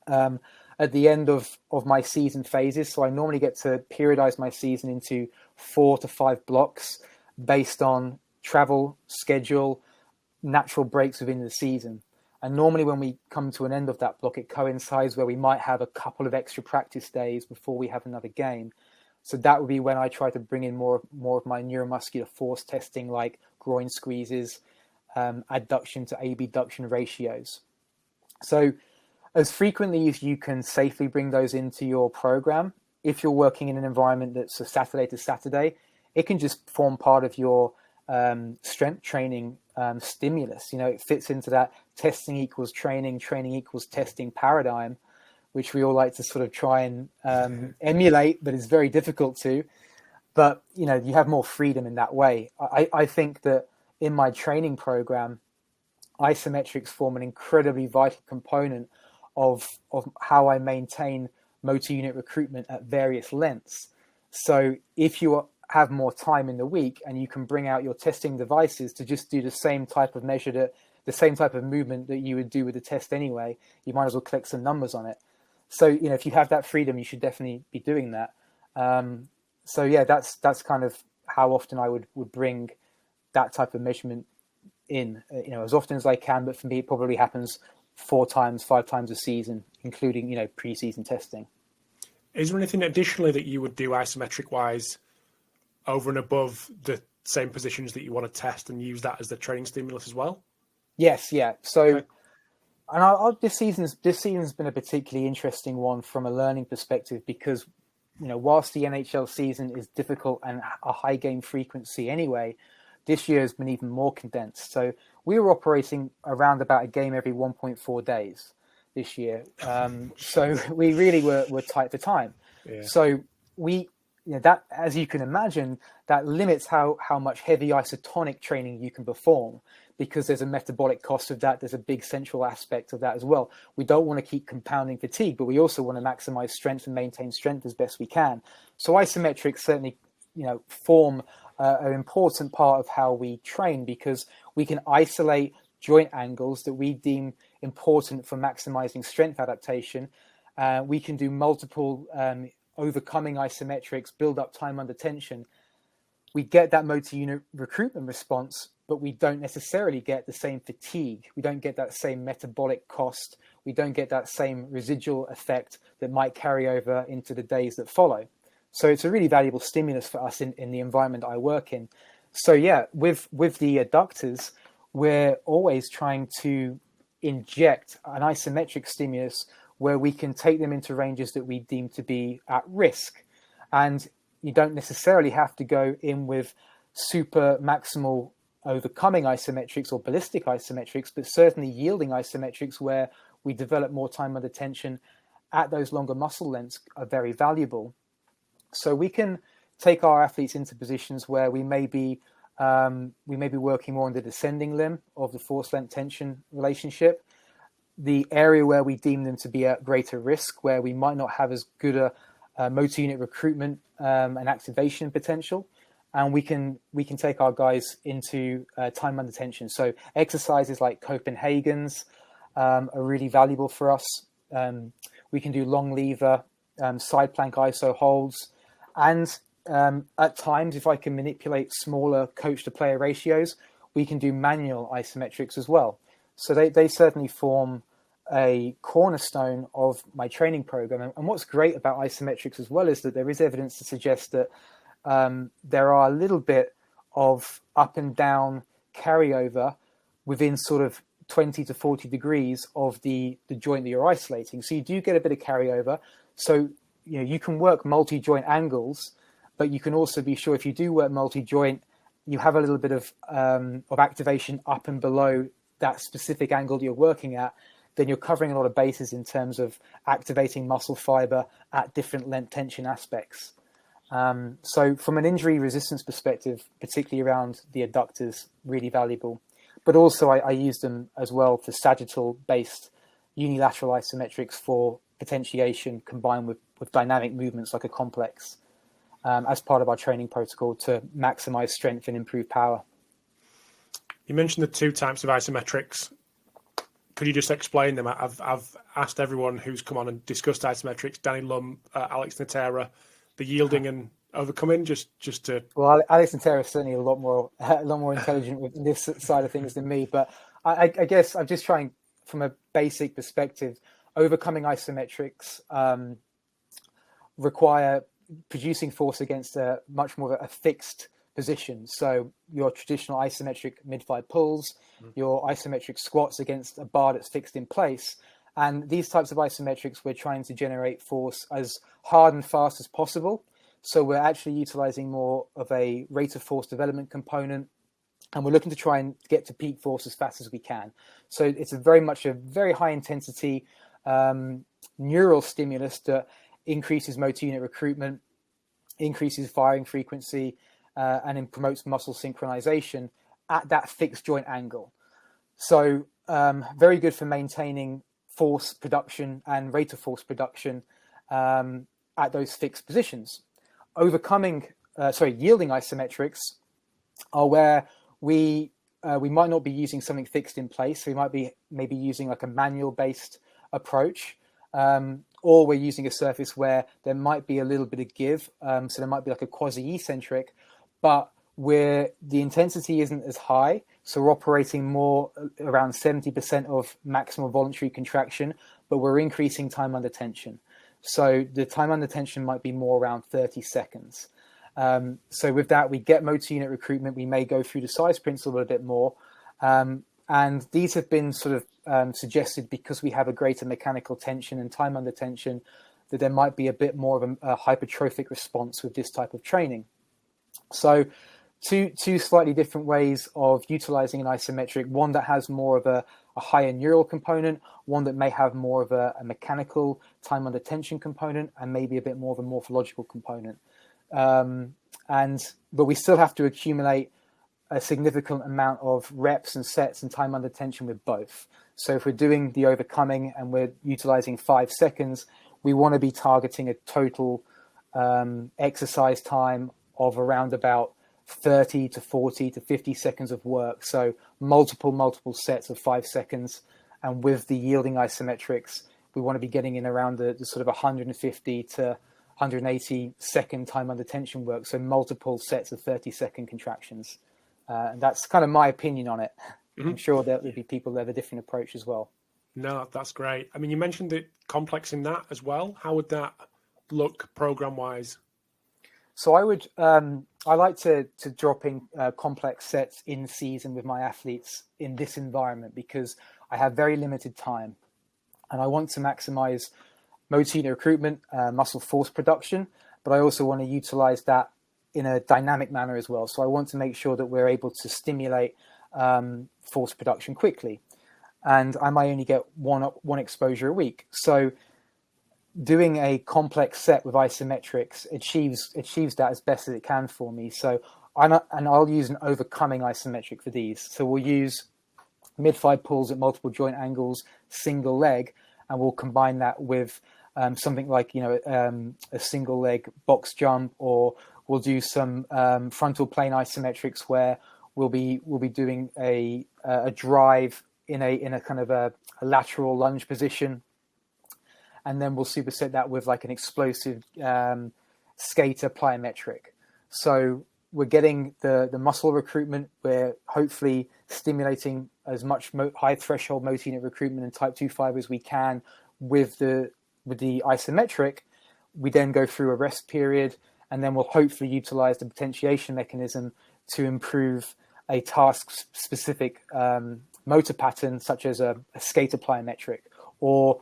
at the end of my season phases. So I normally get to periodize my season into 4 to 5 blocks based on travel, schedule, natural breaks within the season. And normally when we come to an end of that block, it coincides where we might have a couple of extra practice days before we have another game. So that would be when I try to bring in more of my neuromuscular force testing, like groin squeezes, adduction to abduction ratios. So as frequently as you can safely bring those into your program, if you're working in an environment that's a Saturday to Saturday, it can just form part of your strength training stimulus. It fits into that testing equals training, training equals testing paradigm, which we all like to sort of try and emulate, but it's very difficult to. But, you have more freedom in that way. I think that in my training program, isometrics form an incredibly vital component of how I maintain motor unit recruitment at various lengths. So if you have more time in the week and you can bring out your testing devices to just do the same type of the same type of movement that you would do with the test anyway, you might as well click some numbers on it. So, if you have that freedom, you should definitely be doing that. So yeah, that's kind of how often I would bring that type of measurement in, as often as I can. But for me, it probably happens 4 times, 5 times a season, including, pre-season testing. Is there anything additionally that you would do isometric wise over and above the same positions that you want to test and use that as the training stimulus as well? Yes, yeah. So, okay. And this season's been a particularly interesting one from a learning perspective because, whilst the NHL season is difficult and a high game frequency anyway, this year has been even more condensed. So we were operating around about a game every 1.4 days this year. So we really were tight for time. Yeah. So that, as you can imagine, that limits how much heavy isotonic training you can perform, because there's a metabolic cost of that. There's a big central aspect of that as well. We don't want to keep compounding fatigue, but we also want to maximize strength and maintain strength as best we can. So isometrics certainly, form an important part of how we train, because we can isolate joint angles that we deem important for maximizing strength adaptation. We can do multiple overcoming isometrics, build up time under tension. We get that motor unit recruitment response, but we don't necessarily get the same fatigue. We don't get that same metabolic cost. We don't get that same residual effect that might carry over into the days that follow. So it's a really valuable stimulus for us in the environment I work in. So yeah, with the adductors, we're always trying to inject an isometric stimulus where we can take them into ranges that we deem to be at risk. And you don't necessarily have to go in with super maximal overcoming isometrics or ballistic isometrics, but certainly yielding isometrics where we develop more time under tension at those longer muscle lengths are very valuable. So we can take our athletes into positions where we may be working more on the descending limb of the force length tension relationship, the area where we deem them to be at greater risk, where we might not have as good a motor unit recruitment and activation potential. And we can take our guys into time under tension. So exercises like Copenhagen's are really valuable for us. We can do long lever, side plank iso holds. And at times, if I can manipulate smaller coach to player ratios, we can do manual isometrics as well. So they certainly form a cornerstone of my training program. And what's great about isometrics as well is that there is evidence to suggest that there are a little bit of up and down carryover within sort of 20 to 40 degrees of the joint that you're isolating. So you do get a bit of carryover. So you can work multi-joint angles, but you can also be sure if you do work multi-joint you have a little bit of activation up and below that specific angle that you're working at, then you're covering a lot of bases in terms of activating muscle fiber at different length tension aspects. So from an injury resistance perspective, particularly around the adductors, really valuable. But also I use them as well for sagittal-based unilateral isometrics for potentiation combined with dynamic movements like a complex as part of our training protocol to maximize strength and improve power. You mentioned the two types of isometrics. Could you just explain them? I've asked everyone who's come on and discussed isometrics, Danny Lum, Alex Natera, the yielding and overcoming, just to... Well, Alex Natera is certainly a lot more intelligent with this side of things than me, but I guess I'm just trying from a basic perspective. Overcoming isometrics require producing force against a much more of a fixed position. So your traditional isometric mid-thigh pulls, your isometric squats against a bar that's fixed in place. And these types of isometrics, we're trying to generate force as hard and fast as possible. So we're actually utilizing more of a rate of force development component, and we're looking to try and get to peak force as fast as we can. So it's a very high intensity neural stimulus that increases motor unit recruitment, increases firing frequency, and then promotes muscle synchronization at that fixed joint angle. So very good for maintaining force production and rate of force production at those fixed positions. Yielding isometrics are where we might not be using something fixed in place. So we might be maybe using like a manual based approach, or we're using a surface where there might be a little bit of give. So there might be like a quasi-eccentric, but where the intensity isn't as high. So we're operating more around 70% of maximal voluntary contraction, but we're increasing time under tension. So the time under tension might be more around 30 seconds. So with that, we get motor unit recruitment. We may go through the size principle a bit more. And these have been sort of suggested because we have a greater mechanical tension and time under tension, that there might be a bit more of a hypertrophic response with this type of training. So two slightly different ways of utilizing an isometric, one that has more of a higher neural component, one that may have more of a mechanical time under tension component, and maybe a bit more of a morphological component. But we still have to accumulate a significant amount of reps and sets and time under tension with both. So if we're doing the overcoming and we're utilizing 5 seconds, we want to be targeting a total exercise time of around about 30 to 40 to 50 seconds of work. So multiple sets of 5 seconds. And with the yielding isometrics, we want to be getting in around the sort of 150 to 180 second time under tension work. So multiple sets of 30-second contractions. And that's kind of my opinion on it. Mm-hmm. I'm sure there will be people that have a different approach as well. No, that's great. I mean, you mentioned the complex in that as well. How would that look program-wise? So I like to drop in complex sets in season with my athletes in this environment because I have very limited time and I want to maximize motor unit recruitment, muscle force production, but I also want to utilize that in a dynamic manner as well. So I want to make sure that we're able to stimulate force production quickly. And I might only get one exposure a week. So doing a complex set with isometrics achieves that as best as it can for me. So I'll use an overcoming isometric for these. So we'll use mid-thigh pulls at multiple joint angles, single leg, and we'll combine that with something like a single leg box jump, or we'll do some frontal plane isometrics where we'll be doing a drive in a kind of a lateral lunge position. And then we'll superset that with like an explosive skater plyometric. So we're getting the muscle recruitment. We're hopefully stimulating as much high threshold motor unit recruitment and type 2 fiber as we can with the isometric. We then go through a rest period, and then we'll hopefully utilize the potentiation mechanism to improve a task-specific motor pattern, such as a skater plyometric, or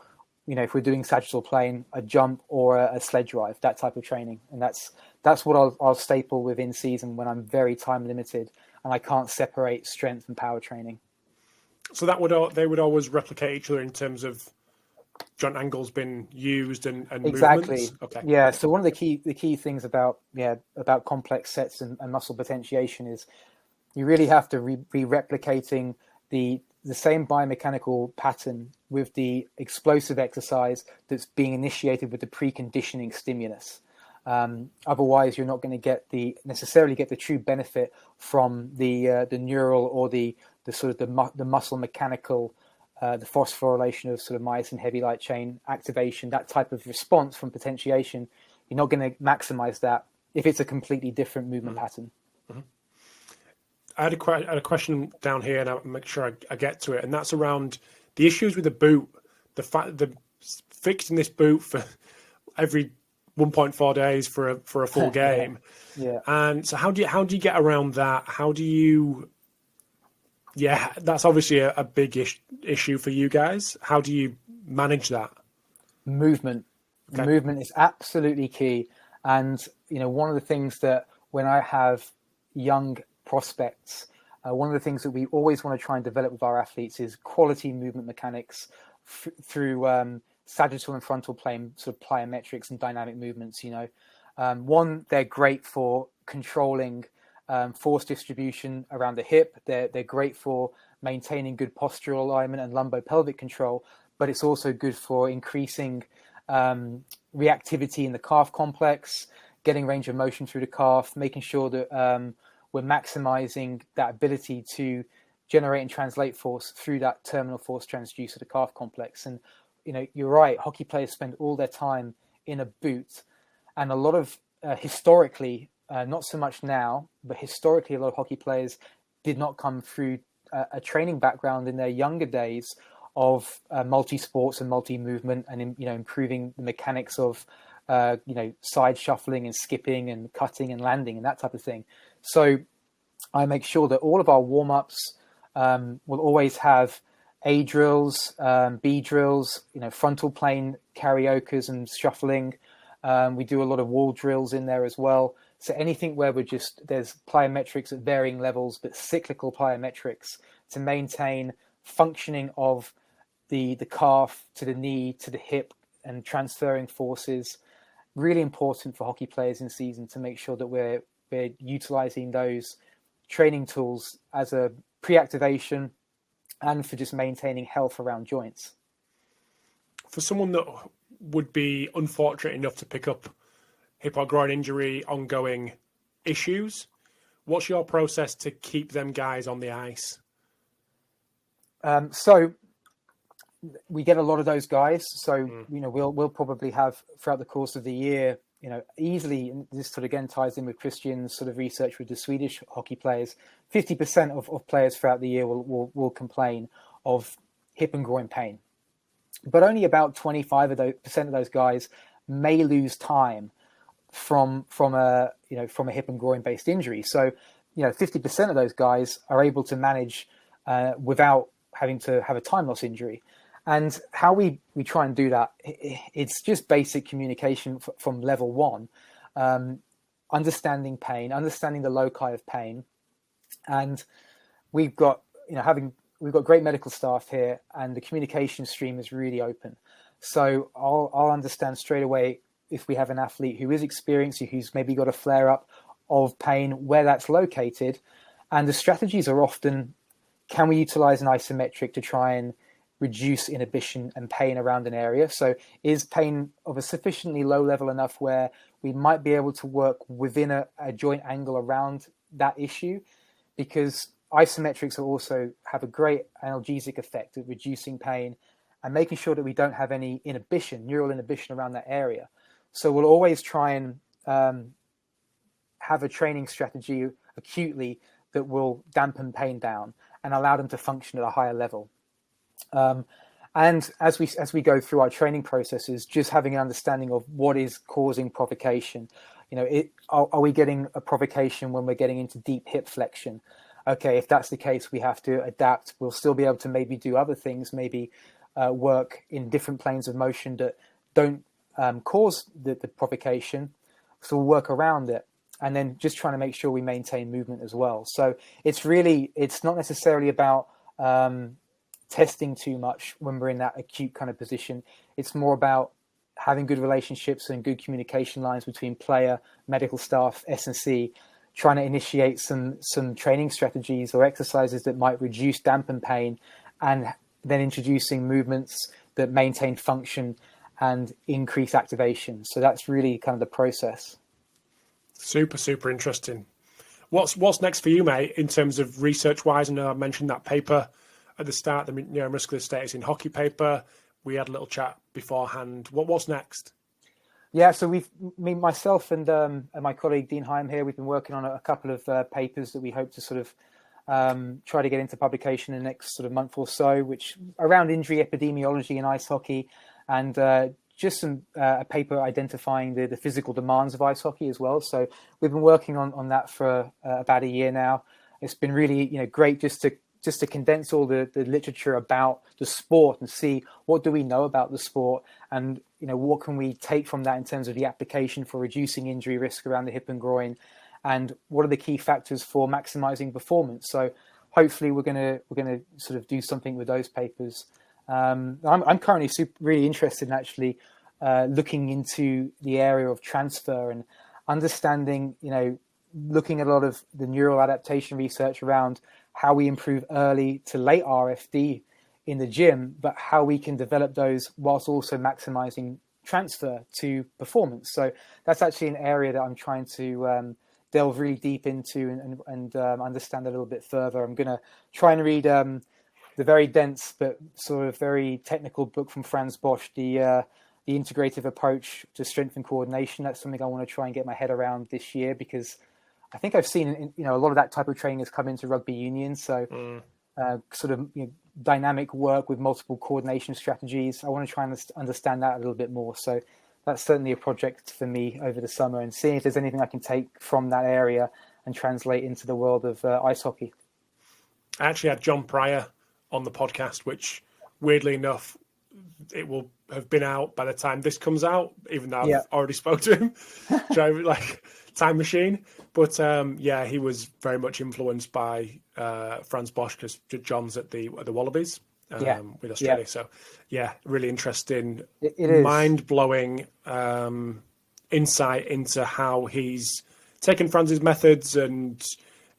if we're doing sagittal plane, a jump or a sled drive, that type of training. And that's what I'll staple within season when I'm very time limited and I can't separate strength and power training. So they would always replicate each other in terms of joint angles being used and Exactly. movements. Okay. Yeah. So one of the key things about complex sets and muscle potentiation is you really have to be replicating the same biomechanical pattern with the explosive exercise that's being initiated with the preconditioning stimulus. Otherwise, you're not going to necessarily get the true benefit from the neural or the sort of the muscle mechanical, the phosphorylation of sort of myosin heavy light chain activation, that type of response from potentiation. You're not going to maximize that if it's a completely different movement pattern. Mm-hmm. I had a question down here, and I'll make sure I get to it, and that's around the issues with the boot. The fact that fixing this boot for every 1.4 days for a full game. Yeah. And so how do you get around that? How do you? Yeah, that's obviously a big issue for you guys. How do you manage that? Movement. Okay. Movement is absolutely key. And one of the things that when I have young prospects, one of the things that we always want to try and develop with our athletes is quality movement mechanics through sagittal and frontal plane sort of plyometrics and dynamic movements. One, they're great for controlling force distribution around the hip. They're great for maintaining good postural alignment and lumbopelvic control, but it's also good for increasing reactivity in the calf complex, getting range of motion through the calf, making sure that we're maximizing that ability to generate and translate force through that terminal force transducer, the calf complex. And you're right, hockey players spend all their time in a boot, and a lot of historically, not so much now, but historically, a lot of hockey players did not come through a training background in their younger days of multi-sports and multi-movement, and improving the mechanics of side shuffling and skipping and cutting and landing and that type of thing. So I make sure that all of our warm-ups will always have A drills, B drills, frontal plane karaokas and shuffling. We do a lot of wall drills in there as well. So anything where there's plyometrics at varying levels, but cyclical plyometrics to maintain functioning of the calf to the knee to the hip and transferring forces. Really important for hockey players in season to make sure that we're utilizing those training tools as a pre-activation and for just maintaining health around joints. For someone that would be unfortunate enough to pick up hip or groin injury, ongoing issues, what's your process to keep them guys on the ice? So we get a lot of those guys. So, we'll probably have throughout the course of the year, easily, and this sort of again ties in with Christian's sort of research with the Swedish hockey players, 50% of players throughout the year will complain of hip and groin pain. But only about 25% of those guys may lose time from a hip and groin based injury. So, 50% of those guys are able to manage without having to have a time loss injury. And how we try and do that, it's just basic communication from level one, understanding pain, understanding the loci of pain. And we've got great medical staff here, and the communication stream is really open. So I'll understand straight away if we have an athlete who is experiencing, who's maybe got a flare up of pain, where that's located. And the strategies are often, can we utilize an isometric to try and reduce inhibition and pain around an area? So is pain of a sufficiently low level enough where we might be able to work within a joint angle around that issue? Because isometrics also have a great analgesic effect at reducing pain and making sure that we don't have any neural inhibition around that area. So we'll always try and have a training strategy acutely that will dampen pain down and allow them to function at a higher level. And as we go through our training processes, just having an understanding of what is causing provocation. Are we getting a provocation when we're getting into deep hip flexion? okay, if that's the case, we have to adapt. We'll still be able to maybe do other things, maybe work in different planes of motion that don't cause the provocation. So we'll work around it. And then just trying to make sure we maintain movement as well. So it's not necessarily about testing too much when we're in that acute kind of position. It's more about having good relationships and good communication lines between player, medical staff, S&C, trying to initiate some training strategies or exercises that might reduce dampen pain, and then introducing movements that maintain function and increase activation. So that's really kind of the process. Super interesting. What's next for you, mate, in terms of research-wise? I know I mentioned that paper at the start, the neuromuscular status in hockey paper. We had a little chat beforehand. What's next? Yeah, so myself and my colleague Dean Heim here, we've been working on a couple of papers that we hope to sort of try to get into publication in the next sort of month or so, which around injury epidemiology in ice hockey, and just a paper identifying the physical demands of ice hockey as well. So we've been working on that for about a year now. It's been really great just to condense all the literature about the sport and see what do we know about the sport, and what can we take from that in terms of the application for reducing injury risk around the hip and groin, and what are the key factors for maximizing performance. So hopefully we're gonna sort of do something with those papers. I'm currently really interested in actually looking into the area of transfer and understanding, looking at a lot of the neural adaptation research around how we improve early to late RFD in the gym, but how we can develop those whilst also maximizing transfer to performance. So that's actually an area that I'm trying to delve really deep into and understand a little bit further. I'm going to try and read the very dense but sort of very technical book from Franz Bosch, the integrative approach to strength and coordination. That's something I want to try and get my head around this year, because I think I've seen a lot of that type of training has come into Rugby Union. So sort of dynamic work with multiple coordination strategies. I want to try and understand that a little bit more. So that's certainly a project for me over the summer, and seeing if there's anything I can take from that area and translate into the world of ice hockey. I actually had John Pryor on the podcast, which weirdly enough, it will have been out by the time this comes out, even though I've already spoke to him. Driving like time machine. But he was very much influenced by Franz Bosch, because John's at the Wallabies with Australia. So really interesting, mind-blowing insight into how he's taken Franz's methods and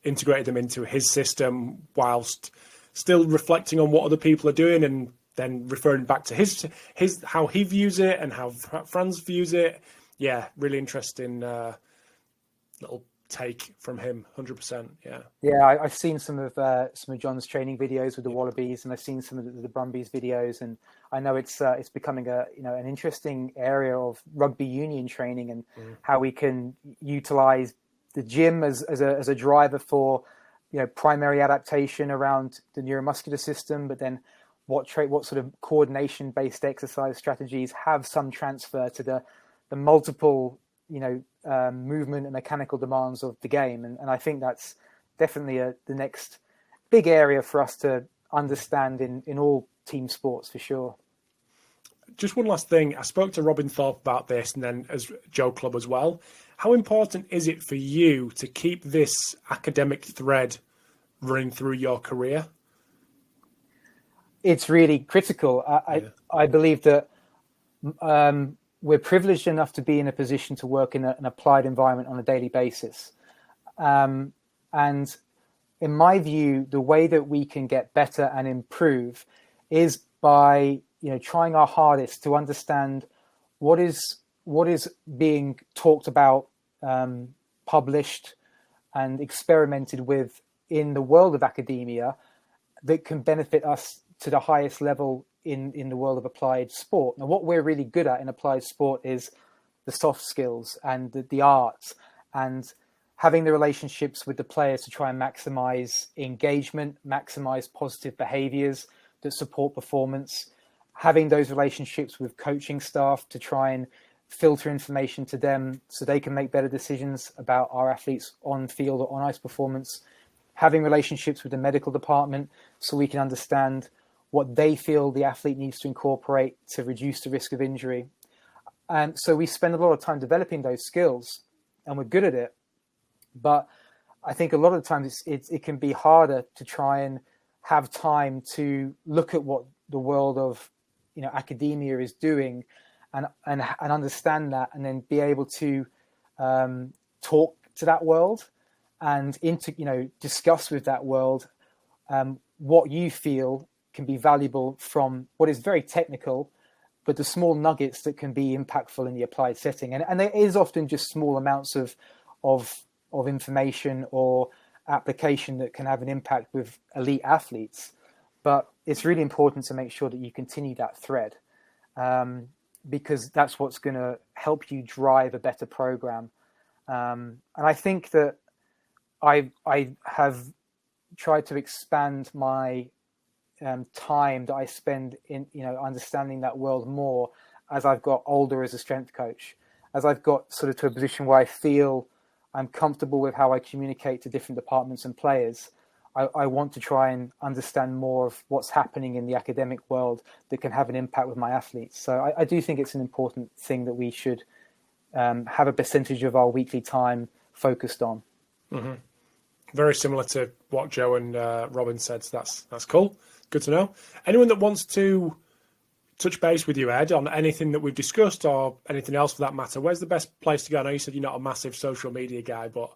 integrated them into his system, whilst still reflecting on what other people are doing, and then referring back to his how he views it and how Franz views it. Yeah, really interesting little take from him. 100%. Yeah, I've seen some of John's training videos with the Wallabies, and I've seen some of the Brumbies videos, and I know it's becoming an interesting area of Rugby Union training, and how we can utilize the gym as a driver for primary adaptation around the neuromuscular system, but then what sort of coordination based exercise strategies have some transfer to the multiple movement and mechanical demands of the game. And I think that's definitely the next big area for us to understand in all team sports, for sure. Just one last thing. I spoke to Robin Thorpe about this, and then as Joe Club as well. How important is it for you to keep this academic thread running through your career? It's really critical. I believe that we're privileged enough to be in a position to work in an applied environment on a daily basis. And in my view, the way that we can get better and improve is by trying our hardest to understand what is being talked about, published and experimented with in the world of academia that can benefit us to the highest level in the world of applied sport. Now, what we're really good at in applied sport is the soft skills and the arts, and having the relationships with the players to try and maximize engagement, maximize positive behaviors that support performance, having those relationships with coaching staff to try and filter information to them so they can make better decisions about our athletes on field or on ice performance, having relationships with the medical department so we can understand what they feel the athlete needs to incorporate to reduce the risk of injury. And so we spend a lot of time developing those skills, and we're good at it. But I think a lot of the times it can be harder to try and have time to look at what the world of academia is doing and understand that, and then be able to talk to that world and discuss with that world what you feel can be valuable from what is very technical, but the small nuggets that can be impactful in the applied setting. And there is often just small amounts of information or application that can have an impact with elite athletes. But it's really important to make sure that you continue that thread, because that's what's going to help you drive a better program. And I think that I have tried to expand my time that I spend in understanding that world more as I've got older as a strength coach, as I've got sort of to a position where I feel I'm comfortable with how I communicate to different departments and players. I want to try and understand more of what's happening in the academic world that can have an impact with my athletes. So I do think it's an important thing that we should have a percentage of our weekly time focused on. Mm-hmm. Very similar to what Joe and Robin said. So that's cool. Good to know. Anyone that wants to touch base with you, Ed, on anything that we've discussed or anything else for that matter, where's the best place to go? I know you said you're not a massive social media guy, but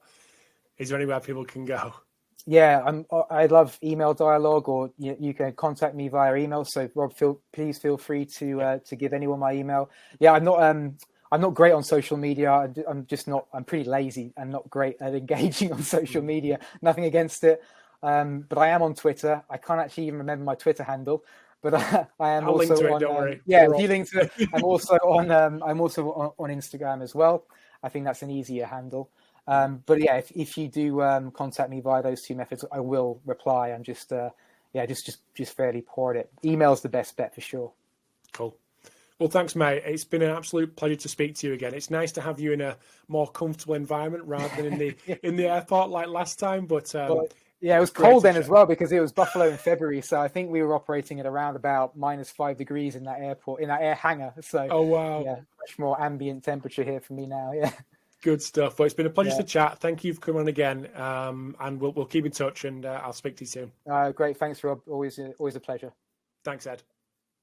is there anywhere people can go? Yeah, I love email dialogue, or you can contact me via email. So Rob, please feel free to give anyone my email. Yeah, I'm not great on social media. I'm pretty lazy and not great at engaging on social media. Nothing against it. But I am on Twitter. I can't actually even remember my Twitter handle, but I am I'll also link to on. It, don't worry. Yeah, if you link to it, I'm also on Instagram as well. I think that's an easier handle. But yeah, if you do contact me via those two methods, I will reply. I'm just fairly poor at it. Email's the best bet for sure. Cool. Well, thanks, mate. It's been an absolute pleasure to speak to you again. It's nice to have you in a more comfortable environment rather than in the in the airport like last time. But yeah, it was cold then as well because it was Buffalo in February. So I think we were operating at around about -5 degrees in that airport, in that air hangar. So oh wow, yeah, much more ambient temperature here for me now. Yeah. Good stuff. Well, it's been a pleasure to chat. Thank you for coming on again, and we'll keep in touch, and I'll speak to you soon. Great. Thanks, Rob. Always a pleasure. Thanks, Ed.